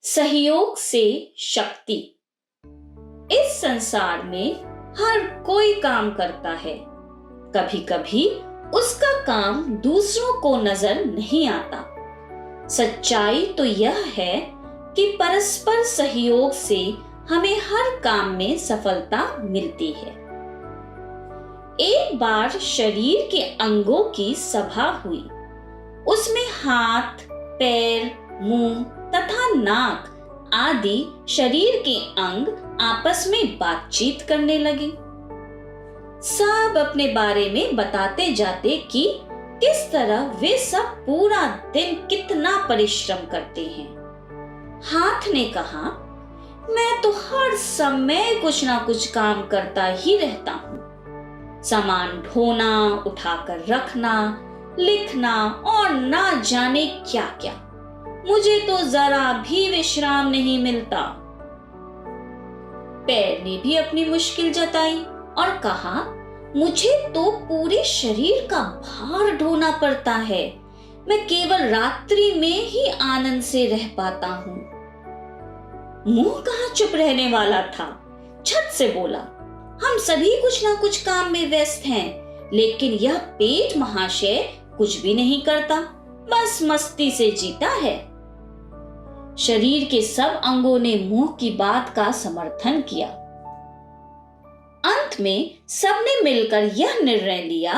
सहयोग से शक्ति। इस संसार में हर कोई काम करता है। कभी कभी उसका काम दूसरों को नजर नहीं आता। सच्चाई तो यह है कि परस्पर सहयोग से हमें हर काम में सफलता मिलती है। एक बार शरीर के अंगों की सभा हुई। उसमें हाथ, पैर, मुंह तथा नाक आदि शरीर के अंग आपस में बातचीत करने लगे। सब अपने बारे में बताते जाते कि किस तरह वे सब पूरा दिन कितना परिश्रम करते हैं। हाथ ने कहा, मैं तो हर समय कुछ ना कुछ काम करता ही रहता हूँ। सामान ढोना, उठाकर रखना, लिखना और ना जाने क्या क्या। मुझे तो जरा भी विश्राम नहीं मिलता। पैर ने भी अपनी मुश्किल जताई और कहा, मुझे तो पूरे शरीर का भार ढोना पड़ता है। मैं केवल रात्रि में ही आनंद से रह पाता हूँ। मुंह कहाँ चुप रहने वाला था, झट से बोला, हम सभी कुछ ना कुछ काम में व्यस्त हैं, लेकिन यह पेट महाशय कुछ भी नहीं करता, बस मस्ती से जीता है। शरीर के सब अंगों ने मुंह की बात का समर्थन किया। अंत में सबने मिलकर यह निर्णय लिया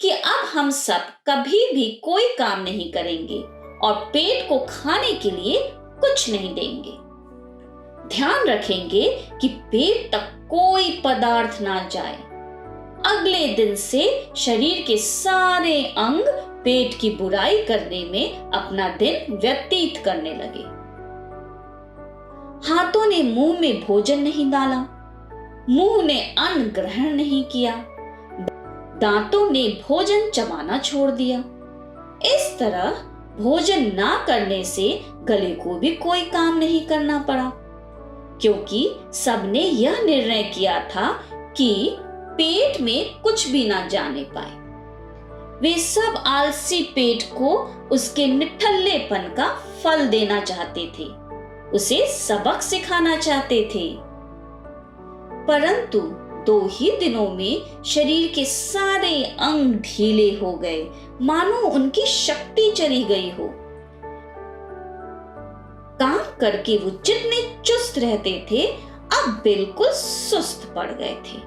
कि अब हम सब कभी भी कोई काम नहीं करेंगे और पेट को खाने के लिए कुछ नहीं देंगे। ध्यान रखेंगे कि पेट तक कोई पदार्थ ना जाए। अगले दिन से शरीर के सारे अंग पेट की बुराई करने में अपना दिन व्यतीत करने लगे। हाथों ने मुंह में भोजन नहीं डाला, मुंह ने अन्न ग्रहण नहीं किया, दांतों ने भोजन चबाना छोड़ दिया। इस तरह भोजन ना करने से गले को भी कोई काम नहीं करना पड़ा, क्योंकि सबने यह निर्णय किया था कि पेट में कुछ भी ना जाने पाए। वे सब आलसी पेट को उसके निठल्लेपन का फल देना चाहते थे, उसे सबक सिखाना चाहते थे। परंतु 2 ही दिनों में शरीर के सारे अंग ढीले हो गए, मानो उनकी शक्ति चली गई हो। काम करके वो जितने चुस्त रहते थे, अब बिल्कुल सुस्त पड़ गए थे।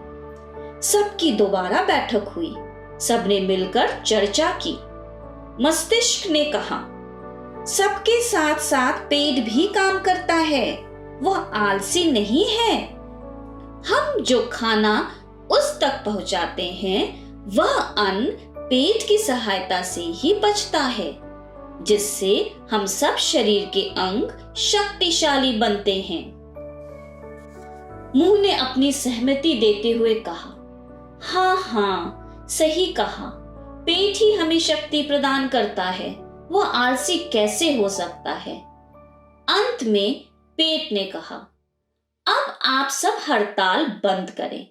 सबकी दोबारा बैठक हुई। सबने मिलकर चर्चा की। मस्तिष्क ने कहा, सबके साथ साथ पेट भी काम करता है, वह आलसी नहीं है। हम जो खाना उस तक पहुंचाते हैं, वह अन्न पेट की सहायता से ही बचता है, जिससे हम सब शरीर के अंग शक्तिशाली बनते हैं। मुंह ने अपनी सहमति देते हुए कहा, हाँ, सही कहा, पेट ही हमें शक्ति प्रदान करता है, वह आलसी कैसे हो सकता है। अंत में पेट ने कहा, अब आप सब हड़ताल बंद करें।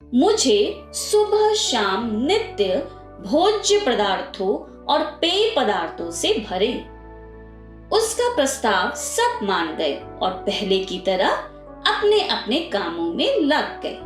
मुझे सुबह शाम नित्य भोज्य पदार्थों और पेय पदार्थों से भरे। उसका प्रस्ताव सब मान गए और पहले की तरह अपने अपने कामों में लग गए।